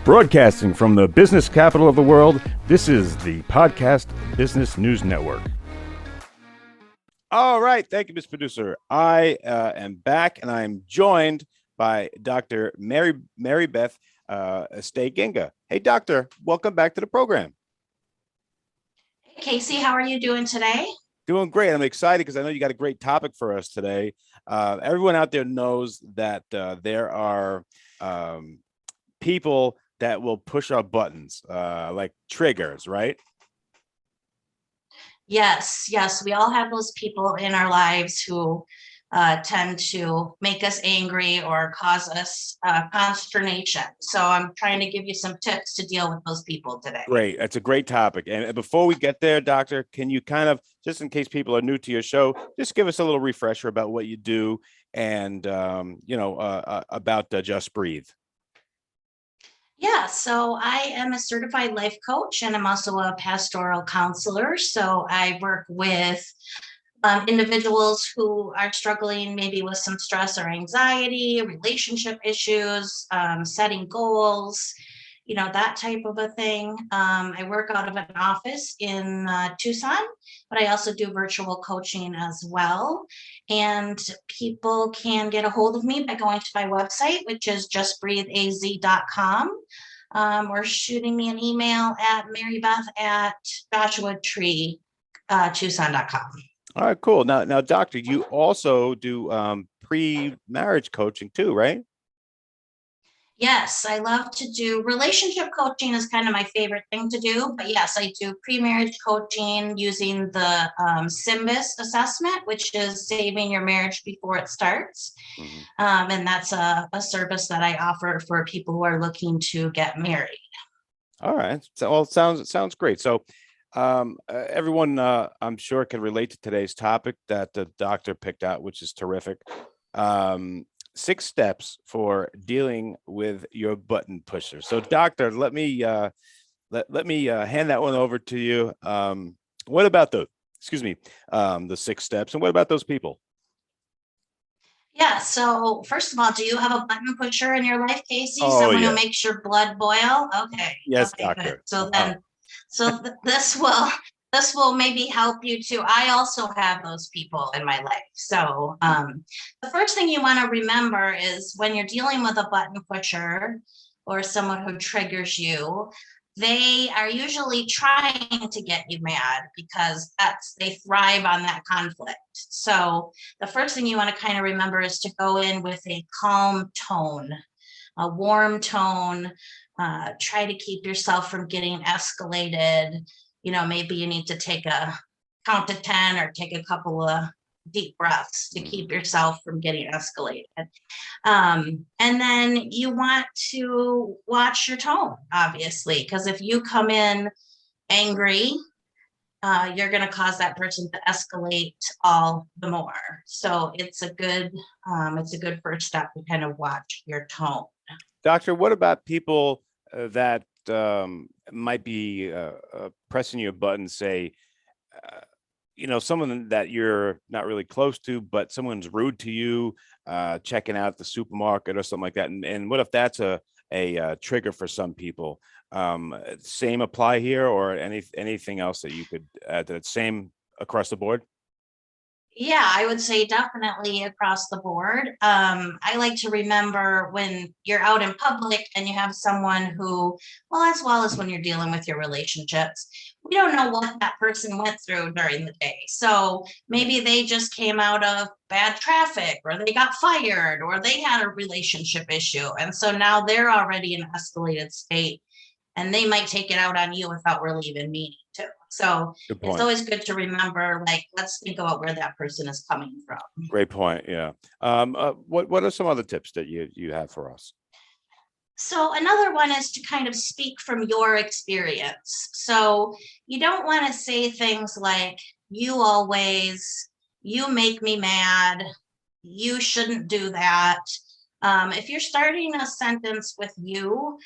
Broadcasting from the business capital of the world, this is the Podcast Business News Network. All right. Thank you, Ms. Producer. I am back, and I'm joined by Dr. Marybeth Steigena. Hey, doctor, welcome back to the program. Hey, Casey, how are you doing today? Doing great. I'm excited because I know you got a great topic for us today. Everyone out there knows that there are people that will push our buttons, like triggers, right? Yes, we all have those people in our lives who tend to make us angry or cause us consternation. So I'm trying to give you some tips to deal with those people today. Great. That's a great topic. And before we get there, doctor, can you kind of, just in case people are new to your show, just give us a little refresher about what you do and, about Just Breathe. Yeah, so I am a certified life coach, and I'm also a pastoral counselor. So I work with individuals who are struggling maybe with some stress or anxiety, relationship issues, setting goals, that type of a thing. I work out of an office in Tucson, but I also do virtual coaching as well. And people can get a hold of me by going to my website, which is justbreatheaz.com, or shooting me an email at marybeth@joshuatree.tucson.com. All right, cool. Now, doctor, you also do pre-marriage coaching too, right? Yes, I love to do relationship coaching is kind of my favorite thing to do. But yes, I do pre-marriage coaching using the SYMBIS assessment, which is saving your marriage before it starts. Mm-hmm. And that's a service that I offer for people who are looking to get married. All right. So all sounds great. So everyone, I'm sure, can relate to today's topic that the doctor picked out, which is terrific. 6 steps for dealing with your button pusher. So, doctor, let me hand that one over to you. What about the 6 steps, and what about those people? Yeah. So first of all, do you have a button pusher in your life, Casey? Oh, Someone yeah. who makes your blood boil? Okay. Yes, okay, doctor. Good. So then, this will maybe help you too. I also have those people in my life. So the first thing you want to remember is when you're dealing with a button pusher or someone who triggers you, they are usually trying to get you mad because they thrive on that conflict. So the first thing you want to kind of remember is to go in with a calm tone, a warm tone. Try to keep yourself from getting escalated. Maybe you need to take a count to 10 or take a couple of deep breaths to keep yourself from getting escalated. And then you want to watch your tone, obviously, because if you come in angry, you're going to cause that person to escalate all the more. So it's a good first step to kind of watch your tone. Doctor, what about people that might be pressing your button, say, someone that you're not really close to, but someone's rude to you, checking out at the supermarket or something like that. And what if that's a trigger for some people? Same apply here, or anything else that you could add to that? Same across the board? Yeah, I would say definitely across the board. I like to remember when you're out in public and you have someone who, well, as well as when you're dealing with your relationships, we don't know what that person went through during the day. So maybe they just came out of bad traffic, or they got fired, or they had a relationship issue. And so now they're already in an escalated state, and they might take it out on you without really even meaning to. So it's always good to remember, let's think about where that person is coming from. Great point. Yeah. What are some other tips that you have for us? So another one is to kind of speak from your experience. So you don't want to say things like, you make me mad, you shouldn't do that. If you're starting a sentence with you,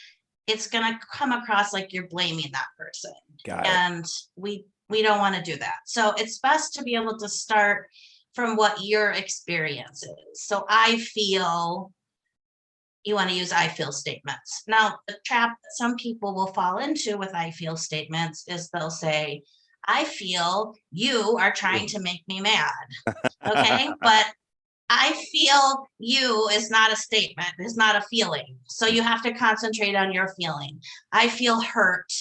it's going to come across like you're blaming that person. And we don't want to do that. So it's best to be able to start from what your experience is. So I feel you want to use I feel statements. Now, the trap that some people will fall into with I feel statements is they'll say, I feel you are trying to make me mad. Okay. But I feel you is not a statement, it's not a feeling. So you have to concentrate on your feeling. I feel hurt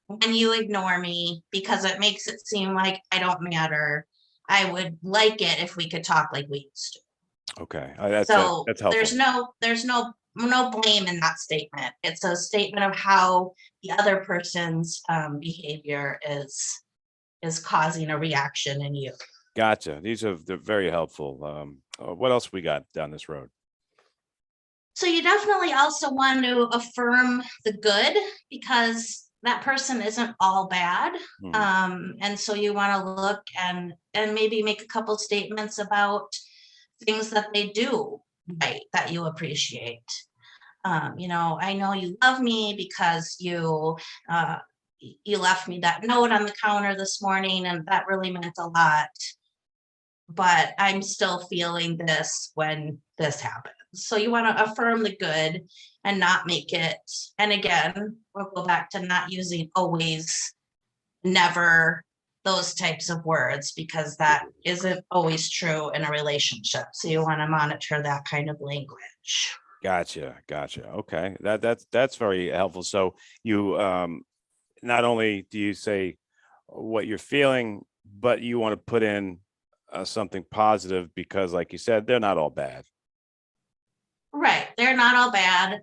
when you ignore me because it makes it seem like I don't matter. I would like it if we could talk like we used to. Okay. So That's helpful. there's no blame in that statement. It's a statement of how the other person's behavior is causing a reaction in you. Gotcha. They're very helpful. What else we got down this road? So you definitely also want to affirm the good, because that person isn't all bad. And so you want to look and maybe make a couple statements about things that they do right that you appreciate. I know you love me because you left me that note on the counter this morning, and that really meant a lot. But I'm still feeling this when this happens. So you want to affirm the good and not make it. And again, we'll go back to not using always, never, those types of words, because that isn't always true in a relationship. So you want to monitor that kind of language. Gotcha. Okay. That's very helpful. So you not only do you say what you're feeling, but you want to put in something positive, because like you said, they're not all bad. Right. They're not all bad.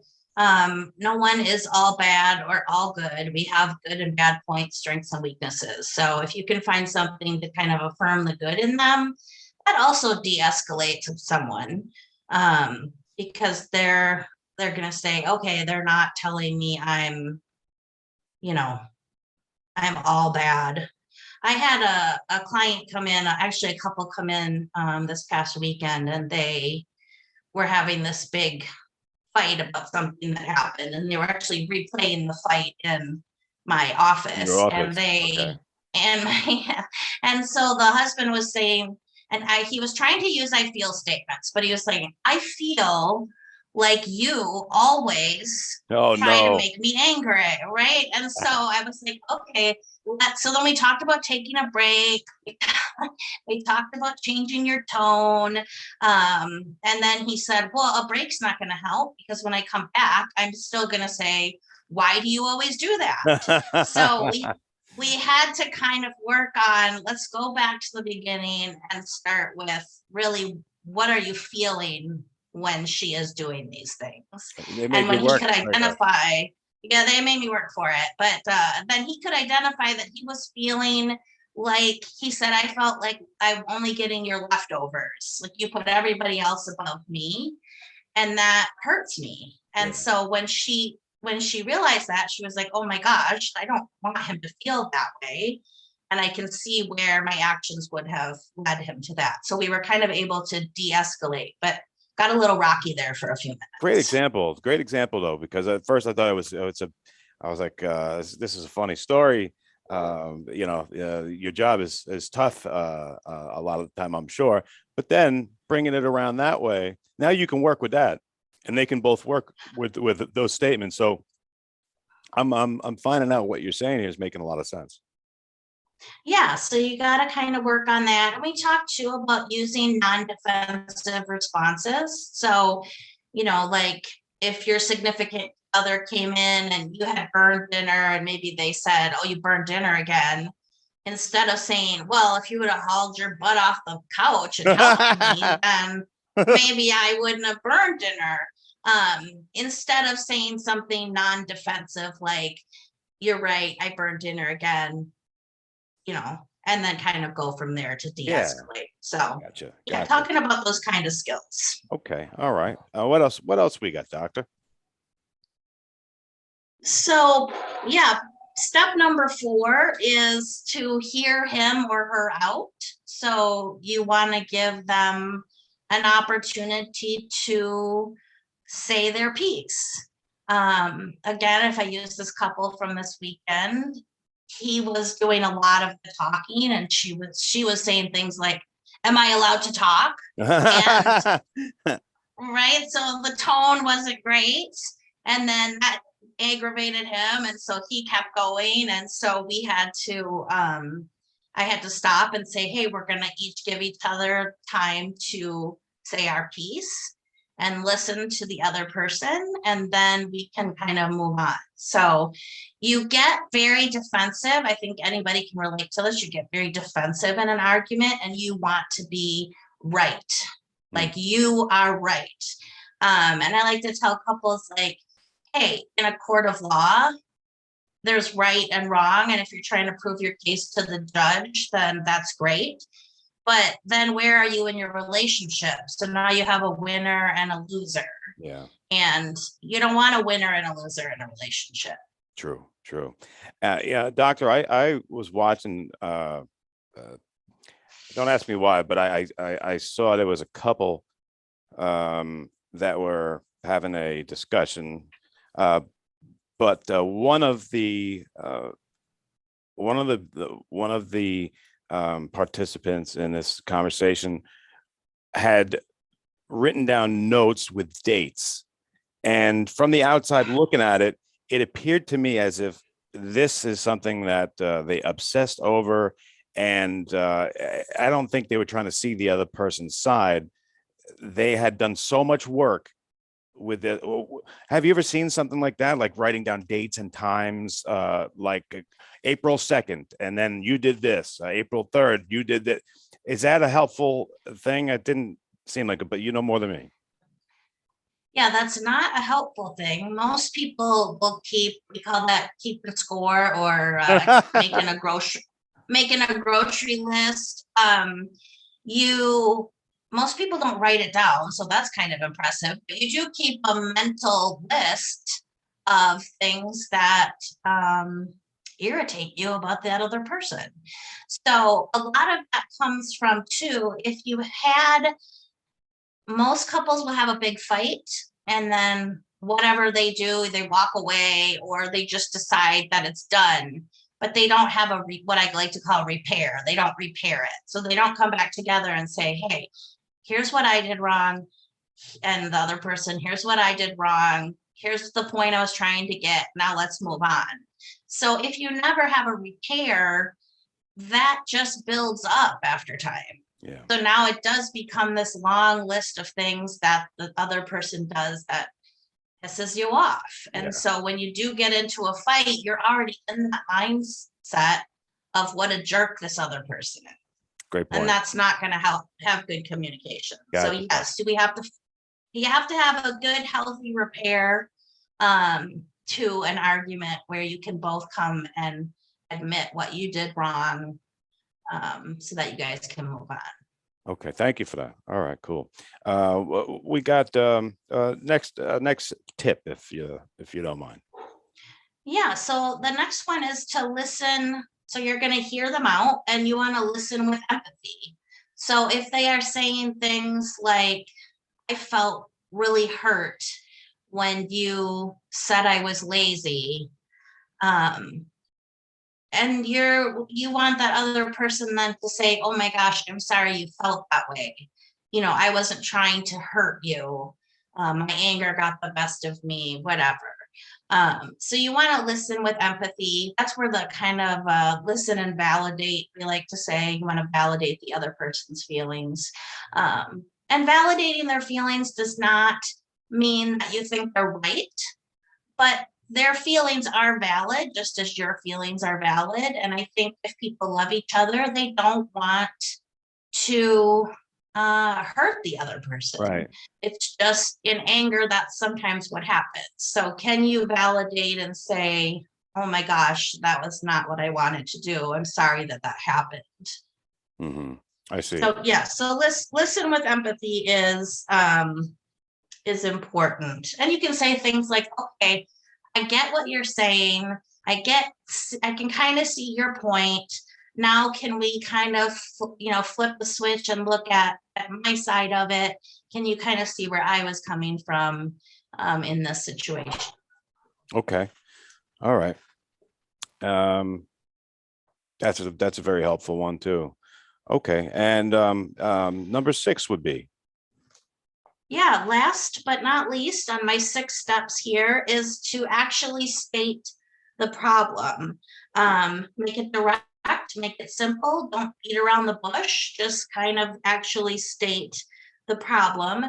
No one is all bad or all good. We have good and bad points, strengths and weaknesses. So if you can find something to kind of affirm the good in them, that also de-escalates someone, because they're going to say, okay, they're not telling me I'm all bad. I had a client come in, actually a couple come in this past weekend, and they were having this big fight about something that happened, and they were actually replaying the fight in my office. And and so the husband was saying, and he was trying to use I feel statements, but he was saying, I feel like you always try to make me angry, right? And so I was like, okay. So then we talked about taking a break. We talked about changing your tone. And then he said, well, a break's not going to help, because when I come back, I'm still going to say, why do you always do that? So we had to kind of work on, let's go back to the beginning and start with really, what are you feeling when she is doing these things? And when he could identify, they made me work for it. But then he could identify that he was feeling like, he said, I felt like I'm only getting your leftovers. Like, you put everybody else above me, and that hurts me. And so when she realized that, she was like, oh my gosh, I don't want him to feel that way. And I can see where my actions would have led him to that. So we were kind of able to de-escalate, but got a little rocky there for a few minutes. Great example though, because at first I thought I was like, this is a funny story. Your job is tough a lot of the time, I'm sure, but then bringing it around that way, now you can work with that, and they can both work with those statements. So I'm finding out what you're saying here is making a lot of sense. Yeah, so you got to kind of work on that. And we talked too about using non-defensive responses. So, like if your significant other came in and you had burned dinner, and maybe they said, oh, you burned dinner again, instead of saying, well, if you would have hauled your butt off the couch and helped me, then maybe I wouldn't have burned dinner. Instead of saying something non-defensive like, you're right, I burned dinner again, and then kind of go from there to de-escalate. So gotcha. Talking about those kind of skills. Okay. All right. What else we got, doctor? So step number 4 is to hear him or her out. So you want to give them an opportunity to say their piece. Again, if I use this couple from this weekend, he was doing a lot of the talking, and she was saying things like, am I allowed to talk? And right? So the tone wasn't great. And then that aggravated him. And so he kept going. And so I had to stop and say, hey, we're going to each give each other time to say our piece and listen to the other person. And then we can kind of move on. So you get very defensive. I think anybody can relate to this. You get very defensive in an argument and you want to be right. Like you are right. And I like to tell couples like, hey, in a court of law, there's right and wrong. And if you're trying to prove your case to the judge, then that's great. But then where are you in your relationship? So now you have a winner and a loser. Yeah. And you don't want a winner and a loser in a relationship. True. Yeah, doctor, I was watching, don't ask me why, but I saw there was a couple that were having a discussion, but one of the participants in this conversation had written down notes with dates, and from the outside looking at it, it appeared to me as if this is something that they obsessed over, and I don't think they were trying to see the other person's side. They had done so much work with it. Have you ever seen something like that, like writing down dates and times, like April 2nd, and then you did this, April 3rd, you did that? Is that a helpful thing? It didn't seem like it, but you know more than me. Yeah, that's not a helpful thing. Most people will we call that keeping score or making a grocery list. Most people don't write it down, so that's kind of impressive. But you do keep a mental list of things that irritate you about that other person. So a lot of that comes from too, if you had, most couples will have a big fight and then whatever they do, they walk away or they just decide that it's done, but they don't have what I like to call repair. They don't repair it. So they don't come back together and say, hey, here's what I did wrong. And the other person, here's what I did wrong. Here's the point I was trying to get. Now let's move on. So if you never have a repair, that just builds up after time. Yeah. So now it does become this long list of things that the other person does that pisses you off. And so when you do get into a fight, you're already in the mindset of what a jerk this other person is. Great point. And that's not going to have good communication. So yes, you have to have a good, healthy repair to an argument where you can both come and admit what you did wrong, so that you guys can move on. Okay, thank you for that. All right, cool. We got next tip, if you don't mind. Yeah, so the next one is to listen. So you're going to hear them out and you want to listen with empathy. So if they are saying things like, I felt really hurt when you said I was lazy, and you want that other person then to say, oh my gosh, I'm sorry you felt that way. I wasn't trying to hurt you. My anger got the best of me, whatever. So you want to listen with empathy. That's where the kind of listen and validate, we like to say, you want to validate the other person's feelings. And validating their feelings does not mean that you think they're right, but their feelings are valid, just as your feelings are valid. And I think if people love each other, they don't want to hurt the other person. Right. It's just in anger, that's sometimes what happens. So can you validate and say, oh my gosh, that was not what I wanted to do. I'm sorry that happened. Mm-hmm. I see. So yeah, so listen with empathy is important. And you can say things like, okay, I get what you're saying. I can kind of see your point. Now, can we kind of, flip the switch and look at my side of it? Can you kind of see where I was coming from in this situation? Okay. All right. That's a very helpful one too. Okay. And number 6 would be? Yeah, last but not least on my 6 steps here is to actually state the problem. Make it direct, make it simple, don't beat around the bush, just kind of actually state the problem.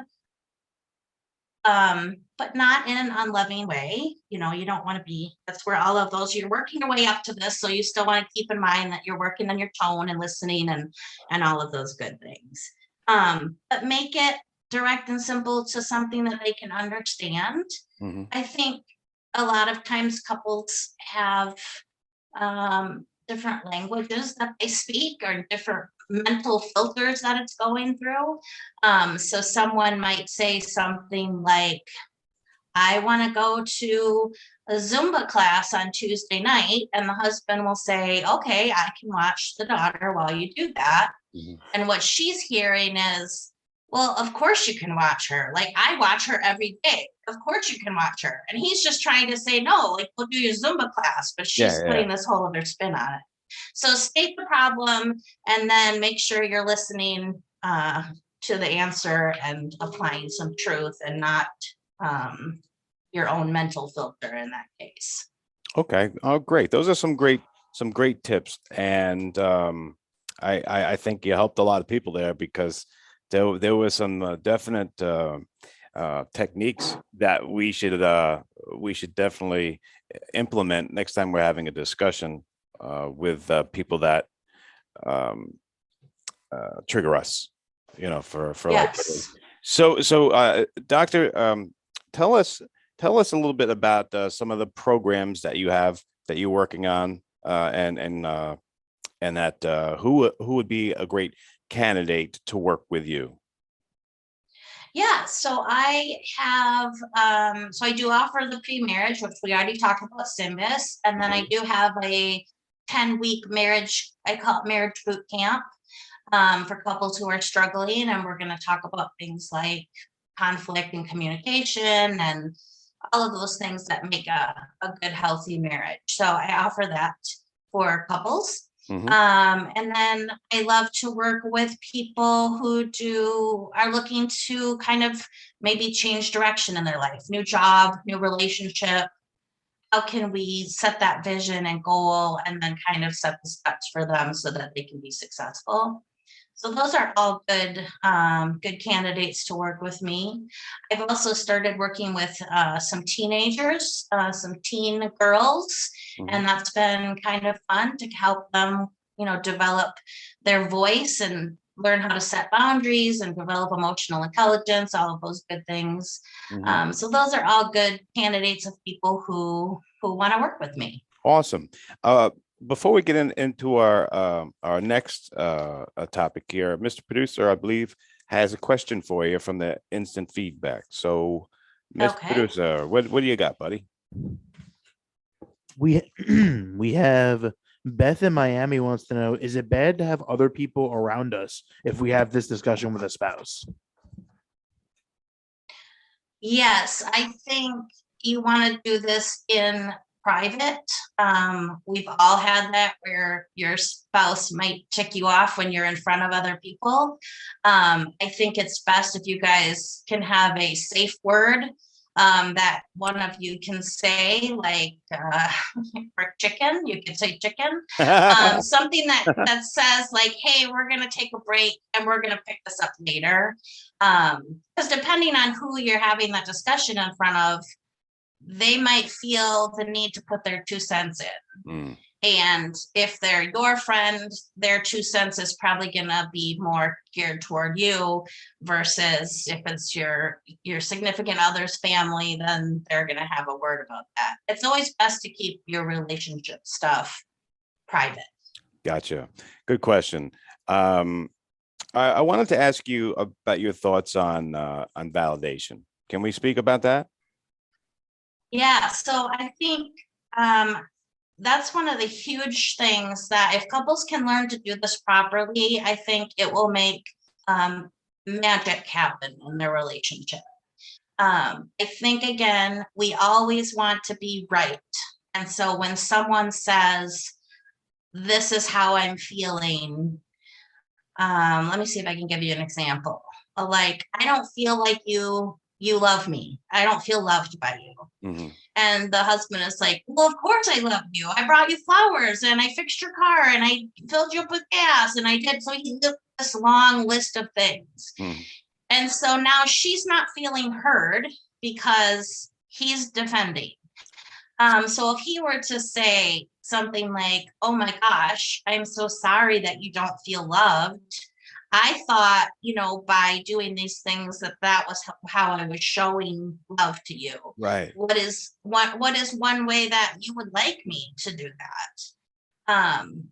But not in an unloving way. You know, you don't want to be, that's where all of those, you're working your way up to this. So you still want to keep in mind that you're working on your tone and listening and all of those good things. But make it direct and simple to something that they can understand. Mhm. I think a lot of times couples have different languages that they speak or different mental filters that it's going through. So someone might say something like, I want to go to a Zumba class on Tuesday night. And the husband will say, okay, I can watch the daughter while you do that. Mhm. And what she's hearing is, well, of course you can watch her. Like I watch her every day. Of course you can watch her. And he's just trying to say, no, like we'll do your Zumba class, but Yeah, she's yeah. putting this whole other spin on it. So state the problem and then make sure you're listening to the answer and applying some truth and not your own mental filter in that case. Okay. Oh, great. Those are some great tips. And I think you helped a lot of people there because there was some definite techniques that we should definitely implement next time we're having a discussion with people that um, trigger us, you know, for like. Yes. So, doctor, tell us a little bit about some of the programs that you have that you're working on, and that who would be a great candidate to work with you. Yeah, so I have, so I do offer the pre-marriage, which we already talked about, SIMBIS, and then I Mhm. do have a 10-week marriage, I call it marriage boot camp, for couples who are struggling, and we're going to talk about things like conflict and communication and all of those things that make a good, healthy marriage. So I offer that for couples. Mhm. And then I love to work with people who are looking to kind of maybe change direction in their life, new job, new relationship. How can we set that vision and goal and then kind of set the steps for them so that they can be successful? So those are all good candidates to work with me. I've also started working with some teenagers, some teen girls, Mhm. and that's been kind of fun to help them, develop their voice and learn how to set boundaries and develop emotional intelligence, all of those good things. Mhm. So those are all good candidates of people who want to work with me. Awesome. Uh, Before we get into our next topic here, Mr. Producer, I believe, has a question for you from the instant feedback. So, Mr. Okay. Producer, what do you got, buddy? We we have Beth in Miami wants to know, is it bad to have other people around us if we have this discussion with a spouse? Yes, I think you want to do this in private. We've all had that where your spouse might tick you off when you're in front of other people. I think it's best if you guys can have a safe word that one of you can say, like for chicken, you could say chicken. Something that says like, hey, we're gonna take a break and we're gonna pick this up later. Because depending on who you're having that discussion in front of, they might feel the need to put their 2 cents in. Mm, And if they're your friend, their 2 cents is probably gonna be more geared toward you versus if it's your significant other's family, then they're gonna have a word about that. It's always best to keep your relationship stuff private. gotcha. Good question. Um, I wanted to ask you about your thoughts on validation. Can we speak about that? Yeah, so I think um, that's one of the huge things that if couples can learn to do this properly, I think it will make um, magic happen in their relationship. I think, again, we always want to be right. And so when someone says, this is how I'm feeling, let me see if I can give you an example. like, I don't feel like you love me. I don't feel loved by you. Mm-hmm. And the husband is like, well, of course I love you. I brought you flowers and I fixed your car and I filled you up with gas and I did. So he did this long list of things. Mm-hmm. And so now she's not feeling heard because he's defending. So if he were to say something like, oh my gosh, I'm so sorry that you don't feel loved. I thought, by doing these things that was how I was showing love to you. Right. What is one way that you would like me to do that?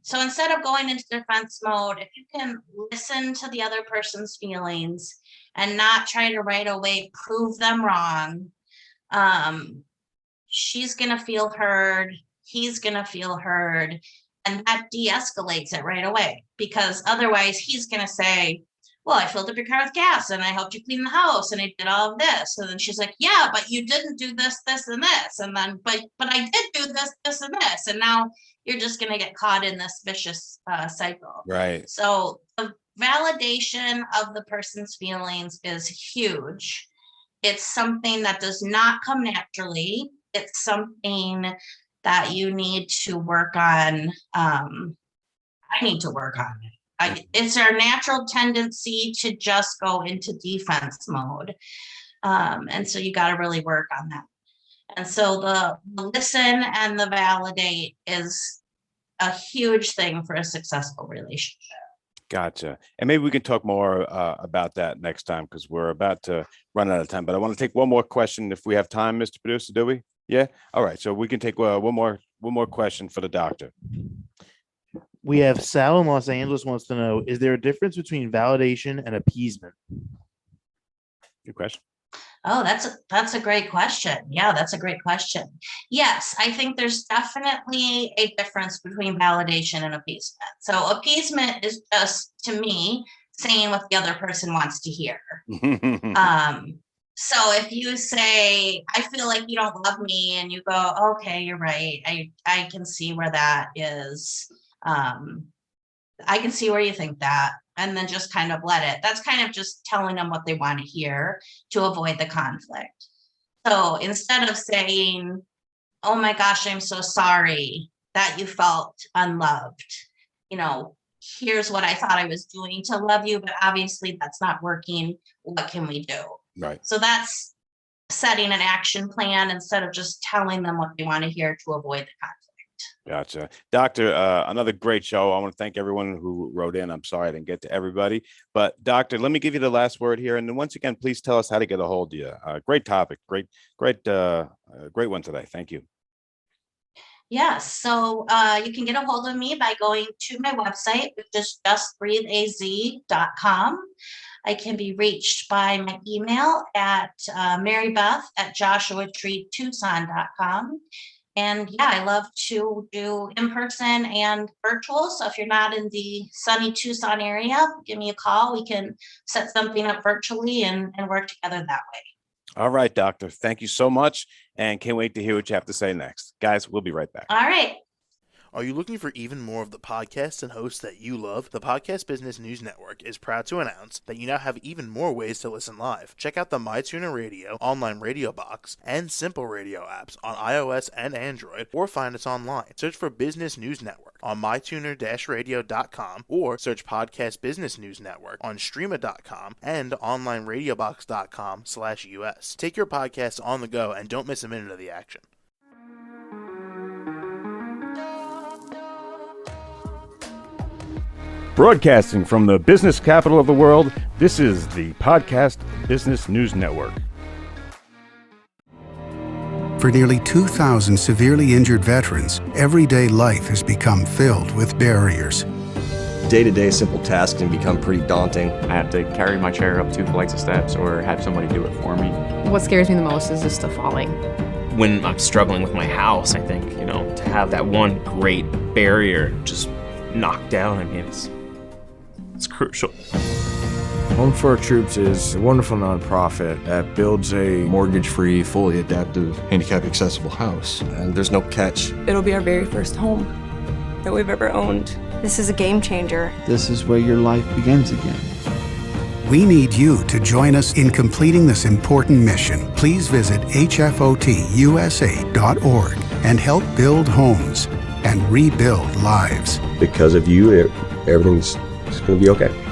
So instead of going into defense mode, if you can listen to the other person's feelings and not try to right away prove them wrong, she's going to feel heard. He's going to feel heard. And that de-escalates it right away, because otherwise he's going to say, well, I filled up your car with gas and I helped you clean the house and I did all of this. And then she's like, yeah, but you didn't do this, this, and this. And then, but I did do this, this, and this. And now you're just going to get caught in this vicious cycle. Right. So the validation of the person's feelings is huge. It's something that does not come naturally. It's something that you need to work on. I need to work on it. It's our natural tendency to just go into defense mode. And so you got to really work on that. And so the listen and the validate is a huge thing for a successful relationship. Gotcha. And maybe we can talk more about that next time, because we're about to run out of time. But I want to take one more question if we have time, Mr. Producer, do we? Yeah. All right. So we can take one more question for the doctor. We have Sal in Los Angeles wants to know, is there a difference between validation and appeasement? Good question. Oh, that's a great question. Yeah, that's a great question. Yes, I think there's definitely a difference between validation and appeasement. So appeasement is just, to me, saying what the other person wants to hear. So if you say, I feel like you don't love me, and you go, okay, you're right. I can see where that is. I can see where you think that, and then just kind of let it. That's kind of just telling them what they want to hear to avoid the conflict. So instead of saying, oh my gosh, I'm so sorry that you felt unloved. Here's what I thought I was doing to love you, but obviously that's not working. What can we do? Right. So that's setting an action plan instead of just telling them what they want to hear to avoid the conflict. Gotcha. Doctor, another great show. I want to thank everyone who wrote in. I'm sorry I didn't get to everybody, but Doctor, let me give you the last word here. And then once again, please tell us how to get a hold of you. Great topic. Great one today. Thank you. Yes. So you can get a hold of me by going to my website, which is justbreatheaz.com. I can be reached by my email at marybeth@joshuatreetucson.com. And yeah, I love to do in-person and virtual. So if you're not in the sunny Tucson area, give me a call. We can set something up virtually and work together that way. All right, Doctor. Thank you so much. And can't wait to hear what you have to say next. Guys, we'll be right back. All right. Are you looking for even more of the podcasts and hosts that you love? The Podcast Business News Network is proud to announce that you now have even more ways to listen live. Check out the MyTuner Radio, online radio box, and Simple Radio apps on iOS and Android, or find us online. Search for Business News Network on mytuner-radio.com, or search Podcast Business News Network on streama.com and onlineradiobox.com/US. Take your podcast on the go and don't miss a minute of the action. Broadcasting from the business capital of the world, this is the Podcast Business News Network. For nearly 2,000 severely injured veterans, everyday life has become filled with barriers. Day-to-day simple tasks can become pretty daunting. I have to carry my chair up 2 flights of steps or have somebody do it for me. What scares me the most is just the falling. When I'm struggling with my house, I think, to have that one great barrier just knocked down, it's crucial. Home for Our Troops is a wonderful nonprofit that builds a mortgage-free, fully adaptive, handicap-accessible house. And there's no catch. It'll be our very first home that we've ever owned. This is a game changer. This is where your life begins again. We need you to join us in completing this important mission. Please visit hfotusa.org and help build homes and rebuild lives. Because of you, everything's going to be okay.